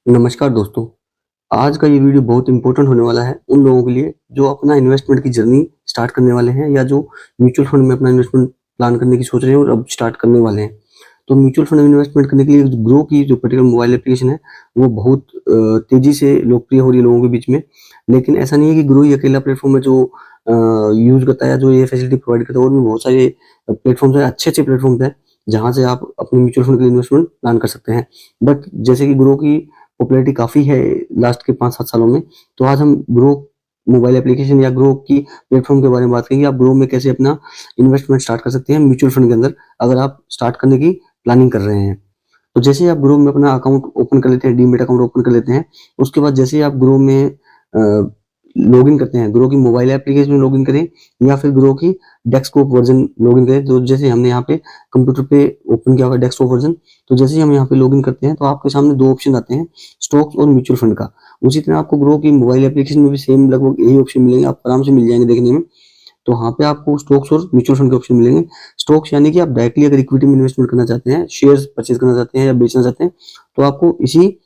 नमस्कार दोस्तों, आज का ये वीडियो बहुत इम्पोर्टेंट होने वाला है उन लोगों के लिए जो अपना इन्वेस्टमेंट की जर्नी स्टार्ट करने वाले हैं या जो म्यूचुअल फंड में अपना इन्वेस्टमेंट प्लान करने की सोच रहे हैं और अब स्टार्ट करने वाले हैं। तो म्यूचुअल फंड में इन्वेस्टमेंट करने के लिए ग्रो की जो पर्टिकुलर मोबाइल एप्लीकेशन है, वो बहुत तेज़ी से लोकप्रिय हो रही है लोगों के बीच में। लेकिन ऐसा नहीं है कि ग्रो ही अकेला प्लेटफ़ॉर्म है जो यूज़ करता है या जो ये फैसिलिटी प्रोवाइड करता है, और भी बहुत सारे प्लेटफ़ॉर्म्स हैं, अच्छे-अच्छे प्लेटफ़ॉर्म्स हैं, जहाँ से आप अपने म्यूचुअल फंड के लिए इन्वेस्टमेंट प्लान कर सकते हैं। बट जैसे कि ग्रो की पॉपुलैरिटी काफ़ी है लास्ट के 5-7 सालों में, तो आज हम ग्रो मोबाइल एप्लीकेशन या ग्रो की प्लेटफ़ॉर्म के बारे में बात करेंगे। आप ग्रो में कैसे अपना इन्वेस्टमेंट स्टार्ट कर सकते हैं म्यूचुअल फंड के अंदर, अगर आप स्टार्ट करने की प्लानिंग कर रहे हैं। तो जैसे ही आप ग्रो में अपना अकाउंट ओपन कर लेते हैं, डीमैट अकाउंट ओपन कर लेते हैं, उसके बाद जैसे ही आप ग्रो में लॉगिन करते हैं, ग्रो की मोबाइल एप्लीकेशन में लॉगिन करें या फिर ग्रो की डेस्कटॉप वर्ज़न लॉगिन करें। तो जैसे हमने यहाँ पे कंप्यूटर पे ओपन किया हुआ है डेस्कटॉप वर्ज़न, तो जैसे ही हम यहाँ पे लॉगिन करते हैं तो आपके सामने 2 ऑप्शन आते हैं, स्टॉक्स और म्यूचुअल फंड का। उसी तरह आपको ग्रो की मोबाइल एप्लीकेशन में भी सेम लगभग यही ऑप्शन मिलेंगे, आप आराम से मिल जाएँगे देखने में। तो वहाँ पे आपको स्टॉक्स और म्यूचुअल फंड के ऑप्शन मिलेंगे। स्टॉक्स यानी कि आप डायरेक्टली अगर इक्विटी में इन्वेस्टमेंट करना चाहते हैं, शेयर्स परचेज़ करना चाहते हैं या बेचना चाहते हैं, तो आपको इसी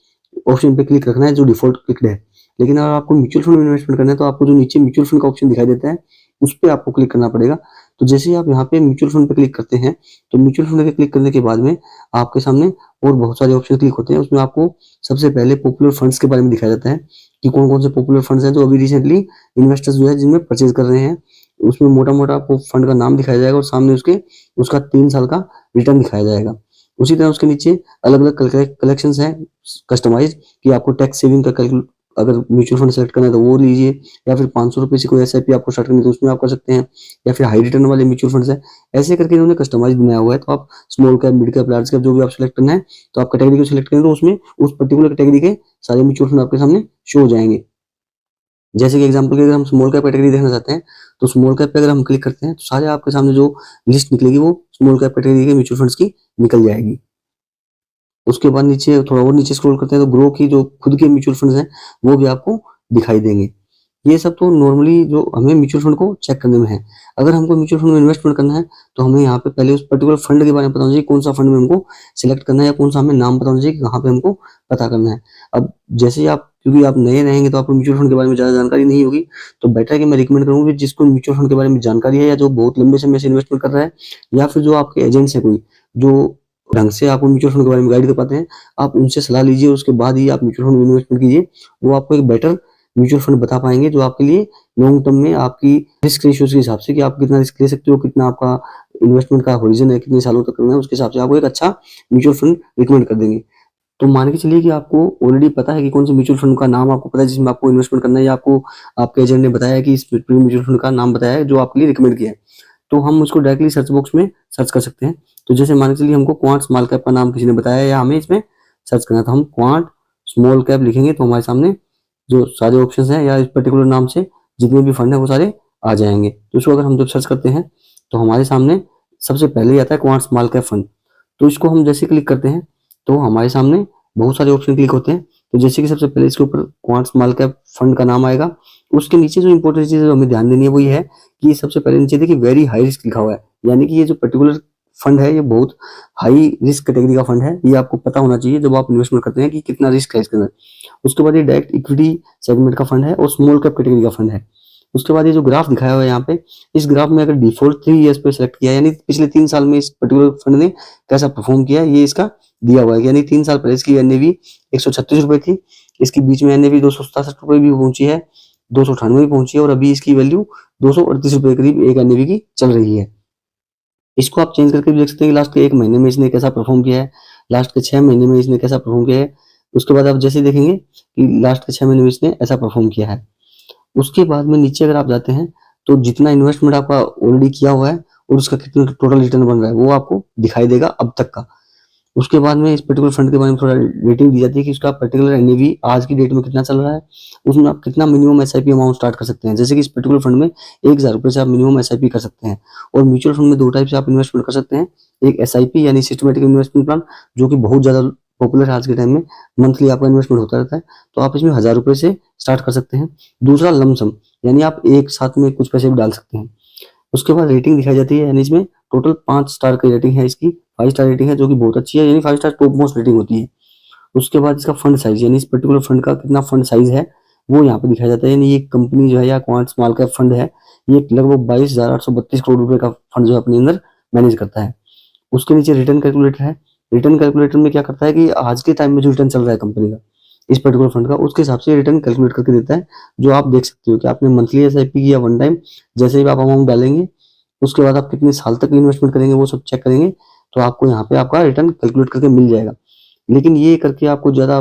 ऑप्शन पे क्लिक रखना है जो डिफ़ॉल्ट क्लिक्ड है। लेकिन अगर आपको म्यूचुअल फंड में इन्वेस्टमेंट करना है, तो आपको जो नीचे म्यूचुअल फंड का ऑप्शन दिखाई देता है, उस पे आपको क्लिक करना पड़ेगा। तो जैसे ही आप यहाँ पे म्यूचुअल फंड पे क्लिक करते हैं, तो म्यूचुअल फंड पे क्लिक करने के बाद में आपके सामने और बहुत सारे ऑप्शन क्लिक होते हैं। उसमें आपको सबसे पहले पॉपुलर फंड्स के बारे में दिखाया जाता है कि कौन-कौन से पॉपुलर फंड्स हैं जो अभी रिसेंटली इन्वेस्टर्स जो है जिनमें परचेज़ कर रहे हैं। उसमें मोटा-मोटा आपको फंड का नाम दिखाया जाएगा और सामने उसके उसका 3 साल का रिटर्न दिखाया जाएगा। उसी तरह उसके नीचे अलग-अलग कलेक्शंस हैं कस्टमाइज़्ड, कि आपको टैक्स सेविंग का कैलकुल अगर म्यूचुअल फंड सेलेक्ट करना है तो वो लीजिए, या फिर ₹500 से कोई एसआईपी आपको स्टार्ट करनी है तो उसमें आप कर सकते हैं, या फिर हाई रिटर्न वाले म्यूचुअल फंड्स हैं। ऐसे करके इन्होंने कस्टमाइज़ बनाया हुआ है, तो आप small cap, mid cap, large cap जो भी आप सेलेक्ट करना है, तो आप कैटेगरी को सेलेक्ट करें तो उसमें उस पर्टिकुलर कैटेगरी के सारे म्यूचुअल फंड आपके सामने शो हो जाएँगे। जैसे कि एग्जांपल के अगर हम स्मॉल कैप कैटेगरी देखना चाहते हैं, तो स्मॉल कैप पे अगर हम क्लिक करते हैं, तो सारे आपके सामने जो लिस्ट निकलेगी वो स्मॉल कैप कैटेगरी के म्यूचुअल फंड्स की निकल जाएगी। उसके बाद नीचे थोड़ा और नीचे स्क्रॉल करते हैं तो ग्रो की जो खुद के म्यूचुअल फंड्स हैं, वो भी आपको दिखाई देंगे। ये सब तो नॉर्मली जो हमें म्यूचुअल फंड को चेक करने में है। अगर हमको म्यूचुअल फंड में इन्वेस्टमेंट करना है, तो हमें यहाँ पे पहले उस पर्टिकुलर फंड के बारे में पता होना चाहिए, कौन-सा फंड में हमको सिलेक्ट करना है या कौन-सा हमें नाम पता होना चाहिए कि कहाँ पे हमको पता करना है। अब जैसे ही आप, क्योंकि आप नए रहेंगे तो आपको म्यूचुअल फंड के बारे में ज़्यादा जानकारी नहीं होगी, तो बेटर है कि मैं रिकमेंड करूँगा कि जिसको म्यूचुअल फंड के बारे में जानकारी है या जो बहुत लंबे समय से इन्वेस्टमेंट कर रहा है, या फिर जो आपके एजेंट्स हैं कोई, जो ढंग से आपको म्यूचुअल फंड के बारे में गाइड कर पाते हैं, आप उनसे सलाह लीजिए, उसके बाद ही आप म्यूचुअल फंड में इन्वेस्टमेंट कीजिए। वो आपको एक बेटर म्यूचुअल फंड बता पाएँगे जो आपके लिए लॉन्ग टर्म में आपकी रिस्क रेशियोज़ के हिसाब से, कि आप कितना रिस्क ले सकते हो, कितना आपका इन्वेस्टमेंट का हॉरिज़न है, कितने सालों तक करना है, उसके हिसाब से आपको एक अच्छा म्यूचुअल फंड रिकमेंड कर देंगे। तो मान के चलिए कि आपको ऑलरेडी पता है कि कौन से म्यूचुअल फंड का नाम आपको पता है जिसमें आपको इन्वेस्टमेंट करना है, या आपको आपके एजेंट ने बताया है कि इस पर्टिकुलर म्यूचुअल फंड का नाम बताया है जो आपके लिए रिकमेंड किया है। तो हम उसको डायरेक्टली सर्च बॉक्स में सर्च कर सकते हैं। तो जैसे मान के चलिए हमको क्वांट स्मॉल कैप का नाम किसी ने बताया है या हमें इसमें सर्च करना है, तो हम क्वांट स्मॉल कैप लिखेंगे तो हमारे सामने जो सारे ऑप्शंस हैं या इस पर्टिकुलर नाम से जितने भी फंड है वो सारे आ जाएँगे। तो इसको अगर हम जब सर्च करते हैं, तो हमारे सामने सबसे पहले ही आता है क्वांट स्मॉल कैप फंड। तो इसको हम जैसे क्लिक करते हैं, तो हमारे सामने बहुत सारे ऑप्शन क्लिक होते हैं। तो जैसे कि सबसे पहले इसके ऊपर क्वांट स्मॉल कैप फंड का नाम आएगा। उसके नीचे जो इंपॉर्टेंट चीज़ हमें ध्यान देनी है वो ये है कि सबसे पहले नीचे देखिए वेरी हाई रिस्क लिखा हुआ है। यानी कि ये जो पर्टिकुलर फंड है ये बहुत हाई रिस्क कैटेगरी का फंड है। ये आपको पता होना चाहिए जब आप इन्वेस्टमेंट करते हैं कि कितना रिस्क है इसके अंदर। उसके बाद ये डायरेक्ट इक्विटी सेगमेंट का फंड है और स्मॉल कैप कैटेगरी का फंड है। उसके बाद ये जो ग्राफ दिखाया हुआ है यहाँ पे, इस ग्राफ में अगर डिफ़ॉल्ट 3 ईयर्स पे सेलेक्ट किया है, यानी पिछले 3 साल में इस पर्टिकुलर फंड ने कैसा परफ़ॉर्म किया है, ये इसका दिया हुआ है। यानी 3 साल पहले इसकी एनएवी ₹136 थी, इसके बीच में एनएवी ₹267 भी पहुँची है, 298 भी पहुँची है, और अभी इसकी वैल्यू ₹238 के करीब एक एनएवी की चल रही है। इसको आप चेंज करके भी देख सकते हैं कि लास्ट के 1 महीने में इसने कैसा परफ़ॉर्म किया है, लास्ट के 6 महीने में इसने कैसा परफ़ॉर्म किया है। उसके बाद आप जैसे देखेंगे कि लास्ट के 6 महीने में इसने ऐसा परफ़ॉर्म किया है। उसके बाद में नीचे अगर आप जाते हैं, तो जितना इन्वेस्टमेंट आपका ऑलरेडी किया हुआ है और उसका कितना टोटल रिटर्न बन रहा है, वो आपको दिखाई देगा अब तक का। उसके बाद में इस पर्टिकुलर फंड के बारे में थोड़ा रेटिंग दी जाती है कि उसका पर्टिकुलर एनएवी आज की डेट में कितना चल रहा है, उसमें आप कितना मिनिमम एसआईपी अमाउंट स्टार्ट कर सकते हैं। जैसे कि इस पर्टिकुलर फंड में ₹1000 से आप मिनिमम एसआईपी कर सकते हैं, और म्यूचुअल फंड में 2 टाइप से आप इन्वेस्टमेंट कर सकते हैं। एक एसआईपी यानी सिस्टमैटिक इन्वेस्टमेंट प्लान, जो कि बहुत ज़्यादा पॉपुलर है आज के टाइम में, मंथली आपका इन्वेस्टमेंट होता रहता है, तो आप इसमें ₹1000 से स्टार्ट कर सकते हैं। दूसरा लमसम, यानी आप एक साथ में कुछ पैसे भी डाल सकते हैं। उसके बाद रेटिंग दिखाई जाती है, यानी इसमें टोटल 5 स्टार की रेटिंग है इसकी, 5 स्टार रेटिंग है जो कि बहुत अच्छी है, यानी 5 स्टार टॉप मोस्ट रेटिंग होती है। उसके बाद इसका फंड साइज, यानी इस पर्टिकुलर फंड का कितना फंड साइज है वो यहाँ पे दिखाया जाता है। यानी ये कंपनी जो है या क्वांट स्मॉल कैप फंड है, ये लगभग 22,832 करोड़ रुपए का फंड जो है अपने अंदर मैनेज करता है। उसके नीचे रिटर्न कैलकुलेटर है। रिटर्न कैलकुलेटर में क्या करता है कि आज के टाइम में जो रिटर्न चल रहा है कंपनी का, इस पर्टिकुलर फंड का, उसके हिसाब से रिटर्न कैलकुलेट करके देता है, जो आप देख सकते हो कि आपने मंथली एसआईपी की या वन टाइम, जैसे ही आप अमाउंट डालेंगे उसके बाद आप कितने साल तक इन्वेस्टमेंट करेंगे वो सब चेक करेंगे, तो आपको यहाँ पे आपका रिटर्न कैलकुलेट करके मिल जाएगा। लेकिन ये करके आपको ज्यादा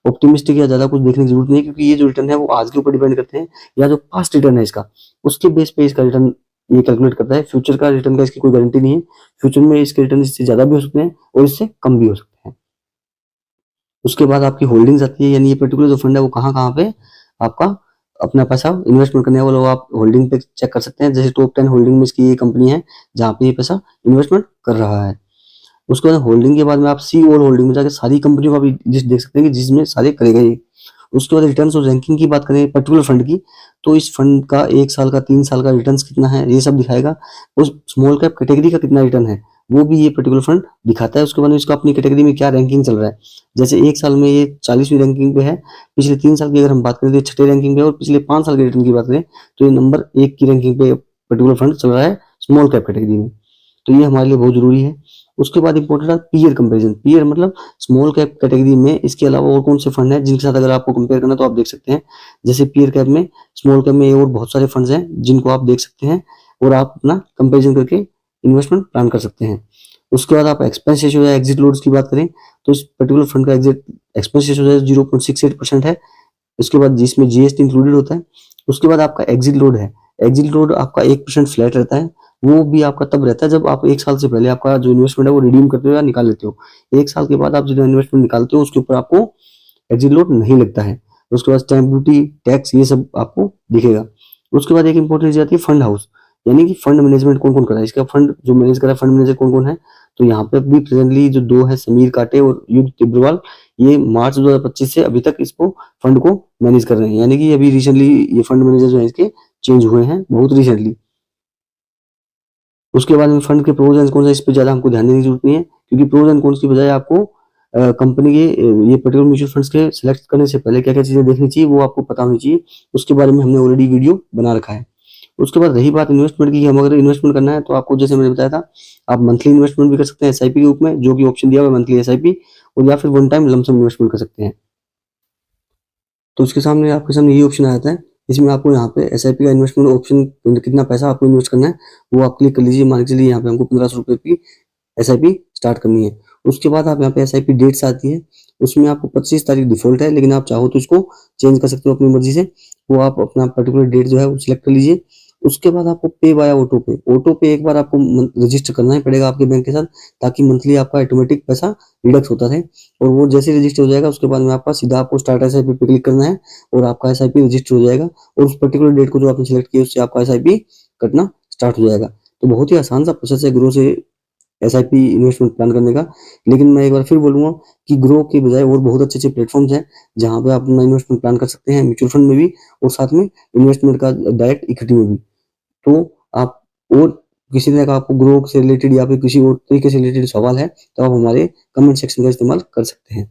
ऑप्टिमिस्टिक या ज्यादा कुछ देखने की जरूरत नहीं है, क्योंकि ये जो रिटर्न है वो आज के ऊपर डिपेंड करते हैं, या जो पास्ट रिटर्न है इसका, उसके बेस पे इसका रिटर्न ये कैलकुलेट करता है। फ्यूचर का रिटर्न का इसकी कोई गारंटी नहीं है, फ्यूचर में इसके रिटर्न इससे ज्यादा भी हो सकते हैं और इससे कम भी हो सकते हैं। उसके बाद आपकी होल्डिंग्स आती है, यानी ये पर्टिकुलर जो फंड है वो कहाँ कहाँ पे आपका अपना पैसा इन्वेस्टमेंट करने वाला, वो आप होल्डिंग पे चेक कर सकते हैं। जैसे टॉप 10 होल्डिंग में इसकी ये कंपनी है जहाँ पे ये पैसा इन्वेस्टमेंट कर रहा है। उसके बाद होल्डिंग के बाद में आप सी ऑल होल्डिंग में जाकर सारी कंपनियों का भी लिस्ट देख सकते हैं कि जिसमें सारे करेगा ये। उसके बाद रिटर्न्स और रैंकिंग की बात करें पर्टिकुलर फंड की, तो इस फंड का 1 साल का 3 साल का रिटर्न्स कितना है ये सब दिखाएगा। उस स्मॉल कैप कैटेगरी का कितना रिटर्न है वो भी ये पर्टिकुलर फंड दिखाता है। उसके बाद में इसका अपनी कैटेगरी में क्या रैंकिंग चल रहा है, जैसे 1 साल में ये 40वीं रैंकिंग पे है, पिछले 3 साल की अगर हम बात करें तो 6ठी रैंकिंग पे है, और पिछले 5 साल के रिटर्न की बात करें तो ये नंबर 1 की रैंकिंग पे पर्टिकुलर फंड चल रहा है स्मॉल कैप कैटेगरी में। तो ये हमारे लिए बहुत जरूरी है। उसके बाद इंपॉर्टेंट है पीयर कंपैरिजन। पीयर मतलब स्मॉल कैप कैटेगरी में इसके अलावा और कौन से फंड हैं जिनके साथ अगर आपको कंपेयर करना तो आप देख सकते हैं। जैसे पीयर कैप में, स्मॉल कैप में और बहुत सारे फंड्स हैं जिनको आप देख सकते हैं और आप अपना कंपैरिजन करके इन्वेस्टमेंट प्लान कर सकते हैं। उसके बाद आप एक्सपेंस रेशियो या एग्जिट लोड्स की बात करें तो इस पर्टिकुलर फंड का एग्जिट एक्सपेंस रेशियो 0.68% है। उसके बाद जिसमें जीएसटी इंक्लूडेड होता है। उसके बाद आपका एग्जिट लोड है। एग्जिट लोड आपका 1% फ्लैट रहता है, वो भी आपका तब रहता है जब आप 1 साल से पहले आपका जो इन्वेस्टमेंट है वो रिडीम करते हो या निकाल लेते हो। 1 साल के बाद आप जो इन्वेस्टमेंट निकालते हो उसके ऊपर आपको एग्जिट लोड नहीं लगता है। उसके बाद स्टैंप ड्यूटी, टैक्स, ये सब आपको दिखेगा। उसके बाद एक इंपॉर्टेंट चीज आती है फंड हाउस, यानी कि फंड मैनेजमेंट कौन कौन कर रहा है, इसका फंड जो मैनेज कर रहा है फंड मैनेजर कौन कौन है। तो यहाँ पे अभी प्रेजेंटली जो 2 है, समीर काटे और युग तिब्रवाल, ये मार्च 2025 से अभी तक इसको फंड को मैनेज कर रहे हैं। यानी कि अभी रिसेंटली ये फंड मैनेजर जो है इसके चेंज हुए हैं बहुत रिसेंटली। उसके बाद में फंड के प्रोज एंड कॉन्स, इस पे ज्यादा हमको ध्यान देने की जरूरत नहीं है, क्योंकि प्रोज एंड कॉन्स की बजाय आपको कंपनी के ये पर्टिकुलर म्यूचुअल फंड्स के सिलेक्ट करने से पहले क्या क्या चीजें देखनी चाहिए वो आपको पता होनी चाहिए। उसके बारे में हमने ऑलरेडी वीडियो बना रखा है। उसके बाद रही बात इन्वेस्टमेंट की, हम अगर इन्वेस्टमेंट करना है तो आपको जैसे मैंने बताया था, आप मंथली इन्वेस्टमेंट भी कर सकते हैं एसआईपी के रूप में, जो कि ऑप्शन दिया हुआ है मंथली एसआईपी, और या फिर वन टाइम लमसम इन्वेस्टमेंट कर सकते हैं। तो उसके सामने आपके सामने ये ऑप्शन आ जाता है, इसमें आपको यहाँ पे एसआईपी का इन्वेस्टमेंट ऑप्शन, कितना पैसा आपको इन्वेस्ट करना है वो आप क्लिक कर लीजिए। मान के चलिए यहाँ पे हमको 1500 रुपए की एसआईपी स्टार्ट करनी है। उसके बाद आप यहाँ पे एसआईपी डेट्स आती है, उसमें आपको 25 तारीख डिफॉल्ट है, लेकिन आप चाहो तो इसको चेंज कर सकते हो अपनी मर्जी से। वो आप अपना पर्टिकुलर डेट जो है वो सिलेक्ट कर लीजिए। उसके बाद आपको पे वाया ऑटो पे, ऑटो पे एक बार आपको रजिस्टर करना ही पड़ेगा आपके बैंक के साथ, ताकि मंथली आपका ऑटोमेटिक पैसा डिडक्ट होता रहे। और वो जैसे रजिस्टर हो जाएगा उसके बाद में आपका सीधा आपको स्टार्ट एसआईपी पे क्लिक करना है और आपका एसआईपी रजिस्टर हो जाएगा, और उस पर्टिकुलर डेट को जो आपने सिलेक्ट किया उससे आपका एसआईपी कटना स्टार्ट हो जाएगा। तो बहुत ही आसान सा प्रोसेस है ग्रो से एसआईपी इन्वेस्टमेंट प्लान करने का। लेकिन मैं एक बार फिर बोलूंगा कि ग्रो के बजाय और बहुत अच्छे अच्छे प्लेटफॉर्म्स हैं जहां पे आप अपना इन्वेस्टमेंट प्लान कर सकते हैं, म्यूचुअल फंड में भी और साथ में इन्वेस्टमेंट का डायरेक्ट इक्विटी में भी। तो आप और किसी तरह का आपको ग्रो से रिलेटेड या फिर किसी और तरीके से रिलेटेड सवाल है तो आप हमारे कमेंट सेक्शन का इस्तेमाल कर सकते हैं।